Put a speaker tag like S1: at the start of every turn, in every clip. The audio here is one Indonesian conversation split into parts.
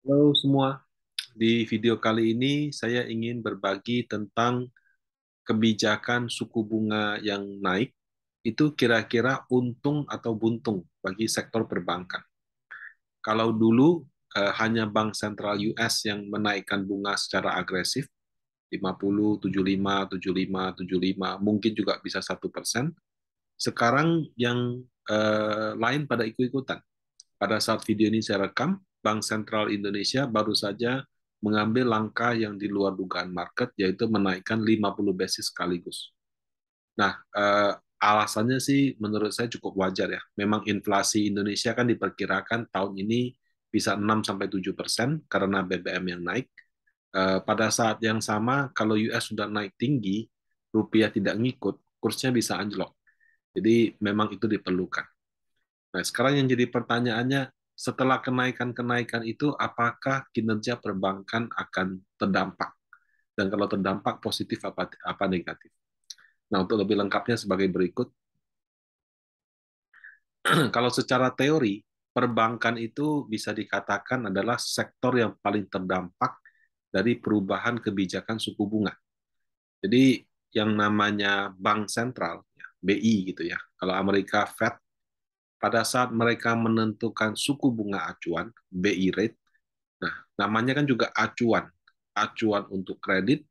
S1: Halo semua, di video kali ini saya ingin berbagi tentang kebijakan suku bunga yang naik, itu kira-kira untung atau buntung bagi sektor perbankan. Kalau dulu hanya Bank Sentral US yang menaikkan bunga secara agresif, 50, 75, 75, 75, mungkin juga bisa 1%. Sekarang yang lain pada ikut-ikutan. Pada saat video ini saya rekam, Bank Sentral Indonesia baru saja mengambil langkah yang di luar dugaan market, yaitu menaikkan 50 basis sekaligus. Nah, alasannya sih menurut saya cukup wajar ya. Memang inflasi Indonesia kan diperkirakan tahun ini bisa 6-7% karena BBM yang naik. Pada saat yang sama, kalau US sudah naik tinggi, rupiah tidak ngikut, kursnya bisa anjlok. Jadi memang itu diperlukan. Nah, sekarang yang jadi pertanyaannya, setelah kenaikan-kenaikan itu, apakah kinerja perbankan akan terdampak? Dan kalau terdampak, positif apa negatif? Nah, untuk lebih lengkapnya sebagai berikut. Kalau secara teori, perbankan itu bisa dikatakan adalah sektor yang paling terdampak dari perubahan kebijakan suku bunga. Jadi, yang namanya bank sentral, ya, BI gitu ya. Kalau Amerika Fed, pada saat mereka menentukan suku bunga acuan, BI rate, nah, namanya kan juga acuan. Acuan untuk kredit,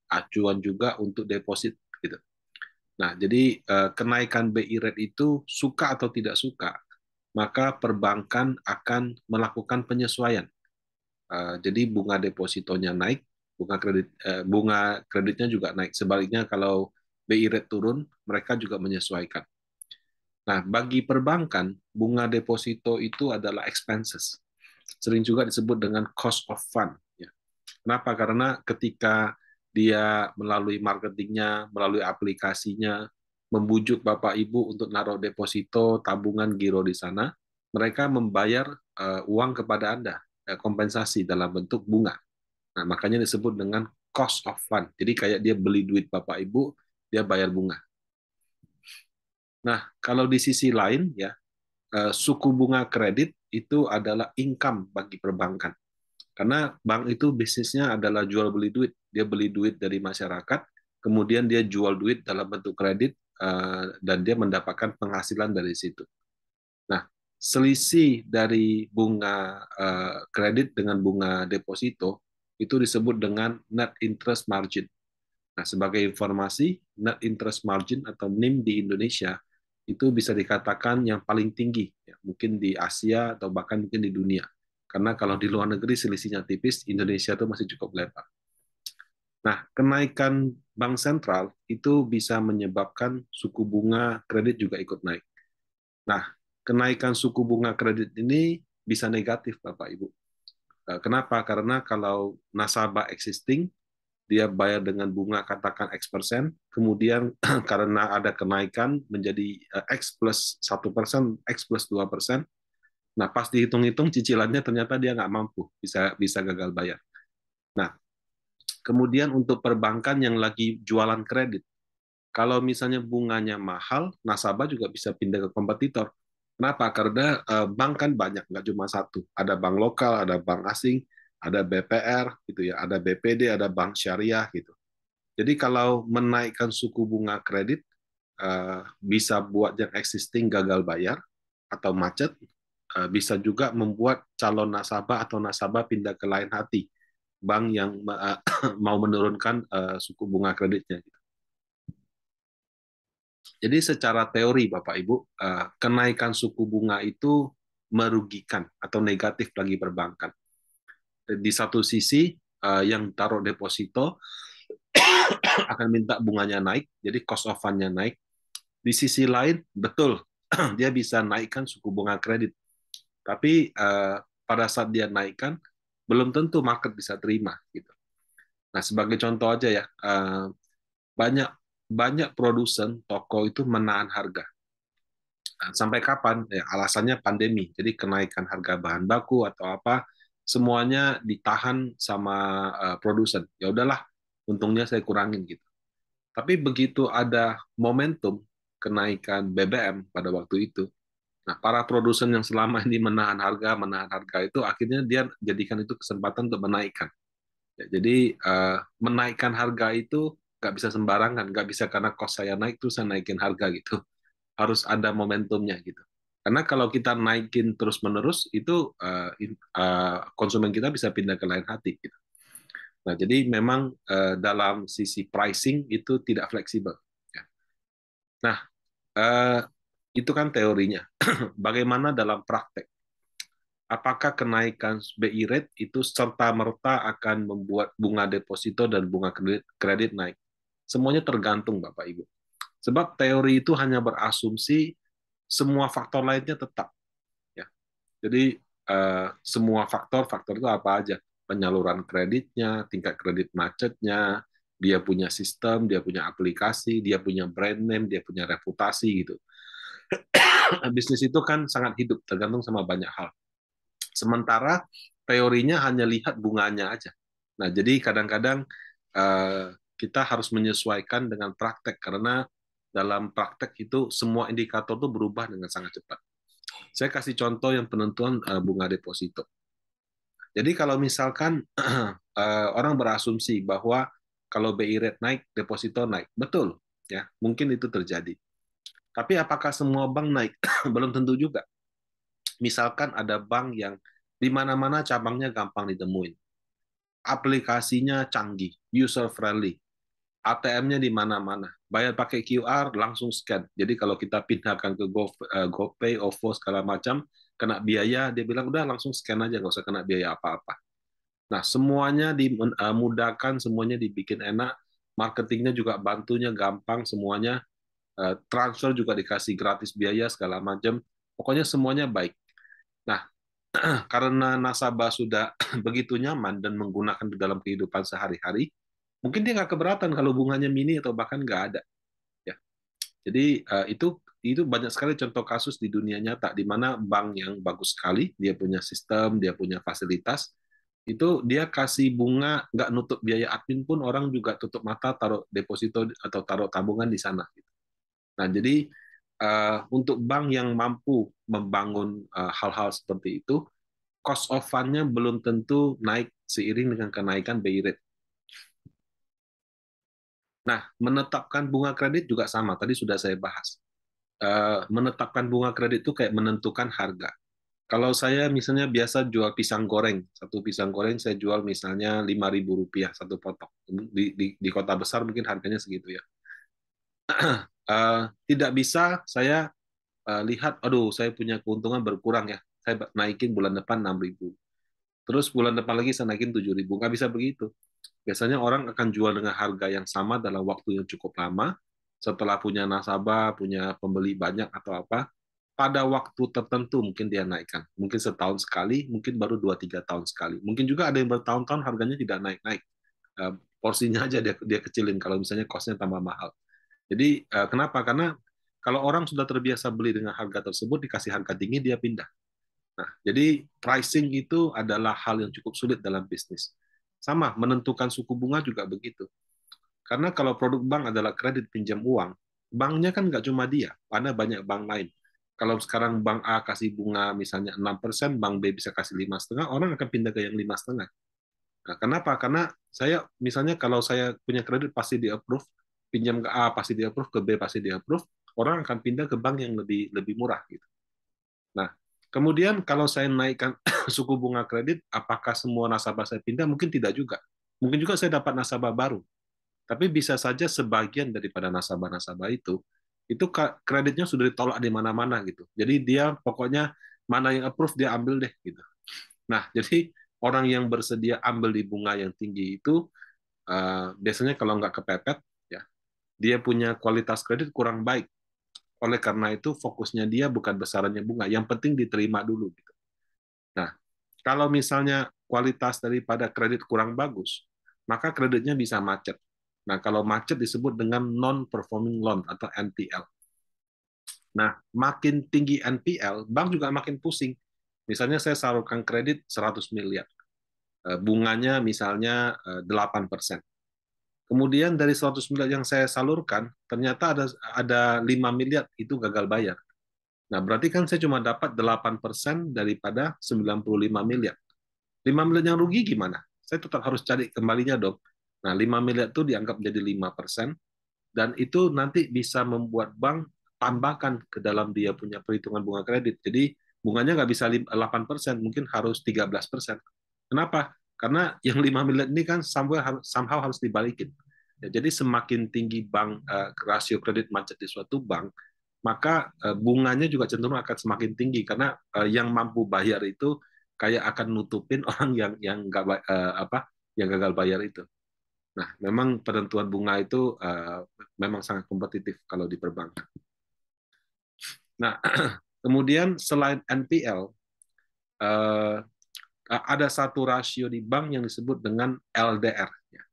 S1: acuan juga untuk deposit gitu. Nah, jadi kenaikan BI rate itu suka atau tidak suka, maka perbankan akan melakukan penyesuaian. Jadi bunga depositonya naik, bunga kreditnya juga naik. Sebaliknya kalau BI rate turun, mereka juga menyesuaikan. Nah, bagi perbankan, bunga deposito itu adalah expenses. Sering juga disebut dengan cost of fund. Ya. Kenapa? Karena ketika dia melalui marketingnya, melalui aplikasinya, membujuk Bapak Ibu untuk naruh deposito, tabungan, giro di sana, mereka membayar uang kepada Anda, kompensasi dalam bentuk bunga. Nah, makanya disebut dengan cost of fund. Jadi kayak dia beli duit Bapak Ibu, dia bayar bunga. Nah, kalau di sisi lain, ya, suku bunga kredit itu adalah income bagi perbankan. Karena bank itu bisnisnya adalah jual beli duit. Dia beli duit dari masyarakat, kemudian dia jual duit dalam bentuk kredit, dan dia mendapatkan penghasilan dari situ. Nah, selisih dari bunga kredit dengan bunga deposito itu disebut dengan net interest margin. Nah, sebagai informasi, net interest margin atau NIM di Indonesia itu bisa dikatakan yang paling tinggi, ya, mungkin di Asia atau bahkan mungkin di dunia. Karena kalau di luar negeri selisihnya tipis, Indonesia itu masih cukup lebar. Nah, kenaikan bank sentral itu bisa menyebabkan suku bunga kredit juga ikut naik. Nah, kenaikan suku bunga kredit ini bisa negatif, Bapak Ibu. Kenapa? Karena kalau nasabah existing dia bayar dengan bunga katakan X%, kemudian karena ada kenaikan menjadi X plus 1%, X plus 2%, nah pas dihitung-hitung cicilannya ternyata dia nggak mampu, bisa bisa gagal bayar. Nah, kemudian untuk perbankan yang lagi jualan kredit, kalau misalnya bunganya mahal, nasabah juga bisa pindah ke kompetitor. Kenapa? Karena bank kan banyak, nggak cuma satu. Ada bank lokal, ada bank asing, ada BPR, gitu ya, ada BPD, ada bank syariah, gitu. Jadi kalau menaikkan suku bunga kredit bisa buat yang existing gagal bayar atau macet, bisa juga membuat calon nasabah atau nasabah pindah ke lain hati, bank yang mau menurunkan suku bunga kreditnya. Jadi secara teori Bapak Ibu, kenaikan suku bunga itu merugikan atau negatif bagi perbankan. Di satu sisi, yang taruh deposito akan minta bunganya naik, jadi cost of fund-nya naik. Di sisi lain, betul, dia bisa naikkan suku bunga kredit. Tapi pada saat dia naikkan, belum tentu market bisa terima. Gitu. Nah, sebagai contoh aja ya, banyak banyak produsen toko itu menahan harga. Sampai kapan? Ya, alasannya pandemi. Jadi kenaikan harga bahan baku atau apa, semuanya ditahan sama produsen. Ya udahlah, untungnya saya kurangin gitu. Tapi begitu ada momentum kenaikan BBM pada waktu itu, Nah, para produsen yang selama ini menahan harga itu akhirnya dia jadikan itu kesempatan untuk menaikkan. Ya, jadi menaikkan harga itu nggak bisa sembarangan, nggak bisa karena kos saya naik terus saya naikin harga gitu. Harus ada momentumnya gitu. Karena kalau kita naikin terus-menerus itu konsumen kita bisa pindah ke lain hati gitu. Nah, jadi memang dalam sisi pricing itu tidak fleksibel. Ya. Nah, eh, itu kan teorinya. Bagaimana dalam praktek? Apakah kenaikan BI rate itu serta-merta akan membuat bunga deposito dan bunga kredit naik? Semuanya tergantung, Bapak Ibu. Sebab teori itu hanya berasumsi semua faktor lainnya tetap. Ya. Jadi semua faktor-faktor itu apa aja? Penyaluran kreditnya, tingkat kredit macetnya, dia punya sistem, dia punya aplikasi, dia punya brand name, dia punya reputasi gitu. Bisnis itu kan sangat hidup, tergantung sama banyak hal. Sementara teorinya hanya lihat bunganya aja. Nah, jadi kadang-kadang kita harus menyesuaikan dengan praktek karena dalam praktek itu semua indikator itu berubah dengan sangat cepat. Saya kasih contoh yang penentuan bunga deposito. Jadi kalau misalkan orang berasumsi bahwa kalau BI rate naik, deposito naik, betul, ya mungkin itu terjadi. Tapi apakah semua bank naik? Belum tentu juga. Misalkan ada bank yang di mana-mana cabangnya gampang ditemuin, aplikasinya canggih, user friendly, ATM-nya di mana-mana, bayar pakai QR langsung scan. Jadi kalau kita pindahkan ke GoPay, OVO segala macam, kena biaya, dia bilang udah langsung scan aja, nggak usah kena biaya apa-apa. Nah, semuanya dimudahkan, semuanya dibikin enak, marketingnya juga bantunya gampang, semuanya transfer juga dikasih gratis biaya segala macam. Pokoknya semuanya baik. Nah, karena nasabah sudah begitu nyaman dan menggunakan di dalam kehidupan sehari-hari, mungkin dia nggak keberatan kalau bunganya mini atau bahkan nggak ada. Ya, jadi itu banyak sekali contoh kasus di dunia nyata di mana bank yang bagus sekali, dia punya sistem, dia punya fasilitas, itu dia kasih bunga nggak nutup biaya admin pun orang juga tutup mata taruh deposito atau taruh tabungan di sana. Nah, jadi untuk bank yang mampu membangun hal-hal seperti itu, cost of fund-nya belum tentu naik seiring dengan kenaikan BI rate. Nah, menetapkan bunga kredit juga sama. Tadi sudah saya bahas. Menetapkan bunga kredit itu kayak menentukan harga. Kalau saya misalnya biasa jual pisang goreng, satu pisang goreng saya jual misalnya Rp5.000 satu potong. Di kota besar mungkin harganya segitu ya. Tidak bisa saya lihat, aduh saya punya keuntungan berkurang ya, saya naikin bulan depan 6.000. Terus bulan depan lagi saya naikin 7.000. Nggak bisa begitu. Biasanya orang akan jual dengan harga yang sama dalam waktu yang cukup lama, setelah punya nasabah, punya pembeli banyak atau apa, pada waktu tertentu mungkin dia naikkan. Mungkin setahun sekali, mungkin baru 2-3 tahun sekali. Mungkin juga ada yang bertahun-tahun harganya tidak naik-naik. Porsinya aja dia kecilin kalau misalnya costnya tambah mahal. Jadi kenapa? Karena kalau orang sudah terbiasa beli dengan harga tersebut, dikasih harga tinggi, dia pindah. Nah, jadi pricing itu adalah hal yang cukup sulit dalam bisnis. Sama, menentukan suku bunga juga begitu. Karena kalau produk bank adalah kredit pinjam uang, banknya kan nggak cuma dia, ada banyak bank lain. Kalau sekarang bank A kasih bunga misalnya 6%, bank B bisa kasih 5,5%, orang akan pindah ke yang 5,5%. Nah, kenapa? Karena saya, misalnya kalau saya punya kredit pasti di-approve, pinjam ke A pasti di-approve, ke B pasti di-approve, orang akan pindah ke bank yang lebih lebih murah gitu. Nah, kemudian kalau saya naikkan suku bunga kredit, apakah semua nasabah saya pindah? Mungkin tidak juga. Mungkin juga saya dapat nasabah baru. Tapi bisa saja sebagian daripada nasabah-nasabah itu kreditnya sudah ditolak di mana-mana gitu. Jadi dia pokoknya mana yang approve dia ambil deh gitu. Nah, jadi orang yang bersedia ambil di bunga yang tinggi itu biasanya kalau nggak kepepet, ya dia punya kualitas kredit kurang baik. Oleh karena itu fokusnya dia bukan besarannya bunga, yang penting diterima dulu gitu. Nah, kalau misalnya kualitas daripada kredit kurang bagus, maka kreditnya bisa macet. Nah, kalau macet disebut dengan non-performing loan atau NPL. Nah, makin tinggi NPL, bank juga makin pusing. Misalnya saya salurkan kredit 100 miliar, bunganya misalnya 8%. Kemudian dari 100 miliar yang saya salurkan, ternyata ada 5 miliar itu gagal bayar. Nah, berarti kan saya cuma dapat 8% daripada 95 miliar. 5 miliar yang rugi gimana? Saya tetap harus cari kembalinya dong. Nah, 5 miliar itu dianggap jadi 5%, dan itu nanti bisa membuat bank tambahkan ke dalam dia punya perhitungan bunga kredit. Jadi bunganya nggak bisa 8%, mungkin harus 13%. Kenapa? Karena yang 5 miliar ini kan somehow harus dibalikin. Ya, jadi semakin tinggi bank rasio kredit macet di suatu bank, maka bunganya juga cenderung akan semakin tinggi karena yang mampu bayar itu kayak akan nutupin orang yang nggak apa yang gagal bayar itu. Nah, memang penentuan bunga itu memang sangat kompetitif kalau di perbankan. Nah, kemudian selain NPL, ada satu rasio di bank yang disebut dengan LDR, ya,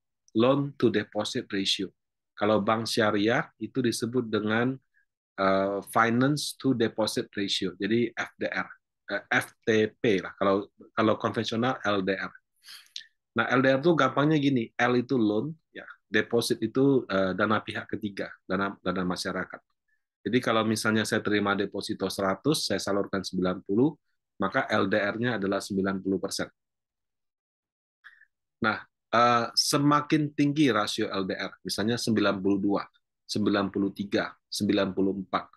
S1: Loan to Deposit Ratio. Kalau bank syariah itu disebut dengan Finance to Deposit Ratio, jadi FDR, FTP lah. Kalau konvensional LDR. Nah, LDR itu gampangnya gini, L itu loan, ya, deposit itu dana pihak ketiga, dana masyarakat. Jadi kalau misalnya saya terima deposito 100, saya salurkan 90, maka LDR-nya adalah 90%. Nah, semakin tinggi rasio LDR, misalnya 92, 93, 94,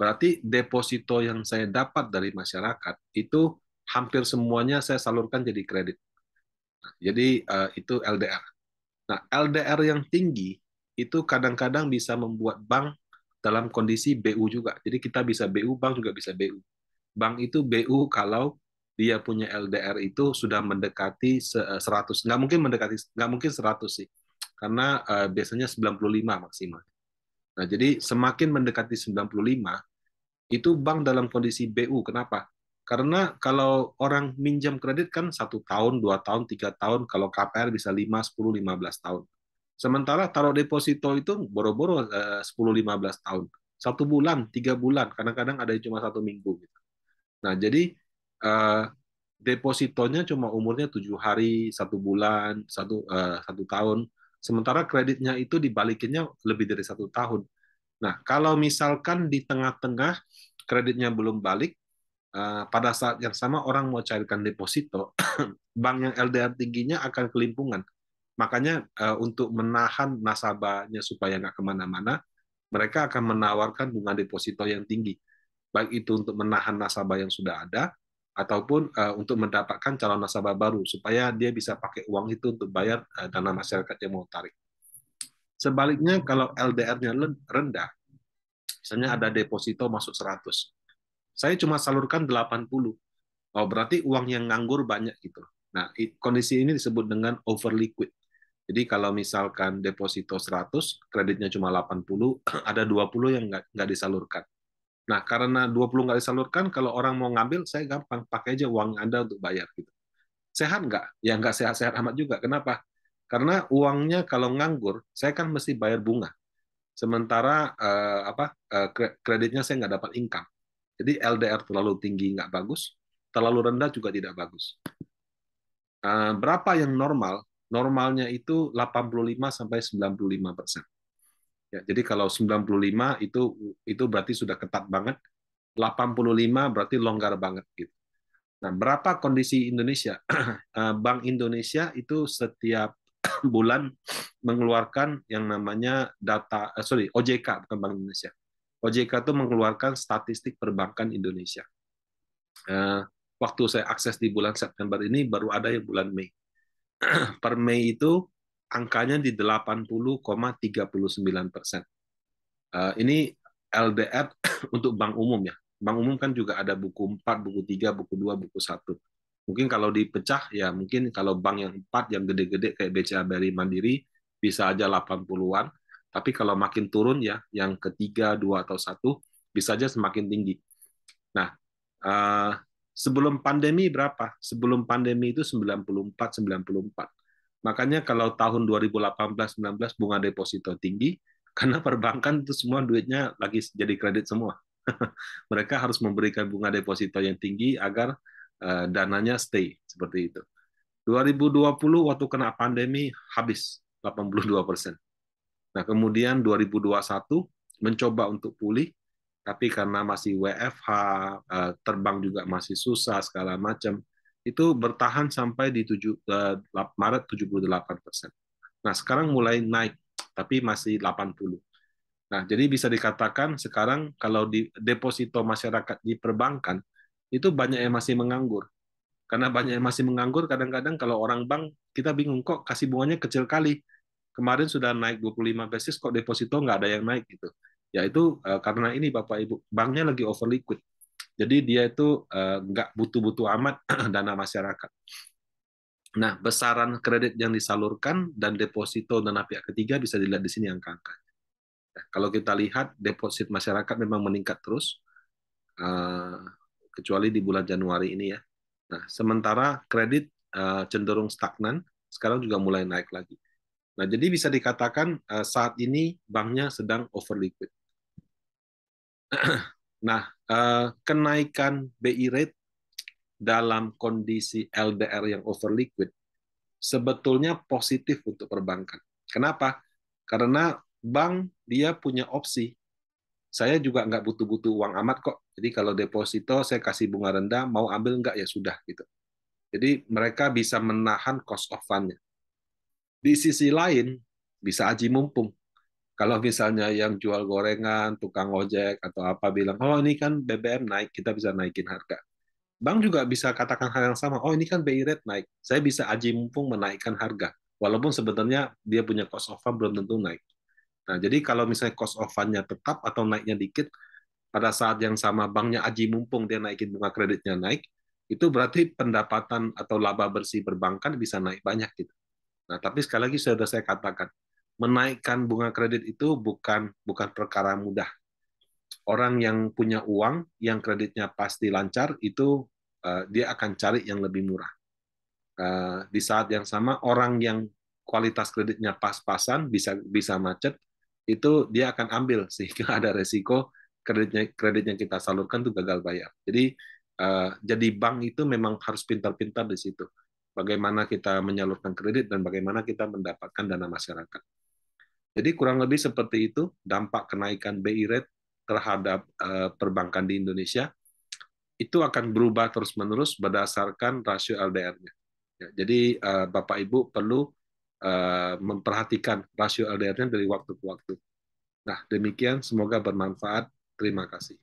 S1: berarti deposito yang saya dapat dari masyarakat itu hampir semuanya saya salurkan jadi kredit. Jadi itu LDR. Nah, LDR yang tinggi itu kadang-kadang bisa membuat bank dalam kondisi BU juga. Jadi kita bisa BU, bank juga bisa BU. Bank itu BU kalau dia punya LDR itu sudah mendekati 100. Nggak mungkin 100 sih. Karena biasanya 95 maksimal. Nah, jadi semakin mendekati 95, itu bank dalam kondisi BU. Kenapa? Karena kalau orang minjam kredit kan 1 tahun, 2 tahun, 3 tahun, kalau KPR bisa 5, 10, 15 tahun. Sementara taruh deposito itu boro-boro 10-15 tahun. 1 bulan, 3 bulan, kadang-kadang ada yang cuma 1 minggu. Gitu. Nah, jadi eh, depositonya cuma umurnya 7 hari, 1 bulan, 1 tahun. Sementara kreditnya itu dibalikinnya lebih dari 1 tahun. Nah, kalau misalkan di tengah-tengah kreditnya belum balik, pada saat yang sama orang mau cairkan deposito, bank yang LDR tingginya akan kelimpungan. Makanya untuk menahan nasabahnya supaya nggak kemana-mana, mereka akan menawarkan bunga deposito yang tinggi. Baik itu untuk menahan nasabah yang sudah ada, ataupun untuk mendapatkan calon nasabah baru, supaya dia bisa pakai uang itu untuk bayar dana masyarakat yang mau tarik. Sebaliknya, kalau LDR-nya rendah, misalnya ada deposito masuk 100, saya cuma salurkan 80. Oh, berarti uang yang nganggur banyak gitu. Nah, kondisi ini disebut dengan over liquid. Jadi kalau misalkan deposito 100, kreditnya cuma 80, ada 20 yang nggak disalurkan. Nah, karena 20 nggak disalurkan, kalau orang mau ngambil, saya gampang, pakai aja uang Anda untuk bayar. Gitu. Sehat nggak? Ya nggak sehat-sehat amat juga. Kenapa? Karena uangnya kalau nganggur, saya kan mesti bayar bunga. Sementara kreditnya saya nggak dapat income. Jadi LDR terlalu tinggi nggak bagus, terlalu rendah juga tidak bagus. Berapa yang normal? Normalnya itu 85 sampai 95%. Ya, jadi kalau 95 itu berarti sudah ketat banget, 85 berarti longgar banget gitu. Nah, berapa kondisi Indonesia? Bank Indonesia itu setiap bulan mengeluarkan yang namanya OJK, bukan Bank Indonesia. OJK itu mengeluarkan statistik perbankan Indonesia. Waktu saya akses di bulan September ini baru ada yang bulan Mei. Per Mei itu angkanya di 80,39%. Ini LDR untuk bank umum ya. Bank umum kan juga ada buku 4, buku 3, buku 2, buku 1. Mungkin kalau dipecah ya mungkin kalau bank yang 4 yang gede-gede kayak BCA Bri Mandiri bisa aja 80-an. Tapi kalau makin turun ya yang ketiga, 2 atau 1 bisa aja semakin tinggi. Nah, sebelum pandemi berapa? Sebelum pandemi itu 94, 94. Makanya kalau tahun 2018-19 bunga deposito tinggi, karena perbankan itu semua duitnya lagi jadi kredit semua. Mereka harus memberikan bunga deposito yang tinggi agar dananya stay seperti itu. 2020 waktu kena pandemi habis 82%. Nah, kemudian 2021 mencoba untuk pulih, tapi karena masih WFH, terbang juga masih susah segala macam, itu bertahan sampai di Maret 78%. Nah, sekarang mulai naik, tapi masih 80. Nah, jadi bisa dikatakan sekarang kalau di deposito masyarakat di perbankan, itu banyak yang masih menganggur. Karena banyak yang masih menganggur, kadang-kadang kalau orang bank, kita bingung kok kasih bunganya kecil kali. Kemarin sudah naik 25 basis, kok deposito nggak ada yang naik gitu. Ya itu karena ini Bapak Ibu, banknya lagi over liquid. Jadi dia itu nggak butuh-butuh amat dana masyarakat. Nah, besaran kredit yang disalurkan dan deposito dana pihak ketiga bisa dilihat di sini angka-angka. Nah, kalau kita lihat deposit masyarakat memang meningkat terus, eh, kecuali di bulan Januari ini ya. Nah, sementara kredit cenderung stagnan, sekarang juga mulai naik lagi. Nah, jadi bisa dikatakan saat ini banknya sedang over liquid. Nah, kenaikan BI rate dalam kondisi LDR yang over liquid sebetulnya positif untuk perbankan. Kenapa? Karena bank dia punya opsi. Saya juga nggak butuh-butuh uang amat kok. Jadi kalau deposito saya kasih bunga rendah, mau ambil nggak ya sudah gitu. Jadi mereka bisa menahan cost of fund-nya. Di sisi lain, bisa aji mumpung. Kalau misalnya yang jual gorengan, tukang ojek, atau apa bilang, oh ini kan BBM naik, kita bisa naikin harga. Bank juga bisa katakan hal yang sama, oh ini kan BI rate naik, saya bisa aji mumpung menaikkan harga. Walaupun sebenarnya dia punya cost of fund belum tentu naik. Nah, jadi kalau misalnya cost of fund-nya tetap atau naiknya dikit, pada saat yang sama banknya aji mumpung dia naikin bunga kreditnya naik, itu berarti pendapatan atau laba bersih perbankan bisa naik banyak gitu. Nah, tapi sekali lagi sudah saya katakan, menaikkan bunga kredit itu bukan bukan perkara mudah. Orang yang punya uang, yang kreditnya pasti lancar, itu dia akan cari yang lebih murah. Di saat yang sama, orang yang kualitas kreditnya pas-pasan, bisa bisa macet, itu dia akan ambil sehingga ada resiko kreditnya kita salurkan itu gagal bayar. Jadi bank itu memang harus pintar-pintar di situ. Bagaimana kita menyalurkan kredit dan bagaimana kita mendapatkan dana masyarakat. Jadi kurang lebih seperti itu dampak kenaikan BI rate terhadap perbankan di Indonesia itu akan berubah terus-menerus berdasarkan rasio LDR-nya. Ya, jadi Bapak Ibu perlu memperhatikan rasio LDR-nya dari waktu ke waktu. Nah, demikian semoga bermanfaat. Terima kasih.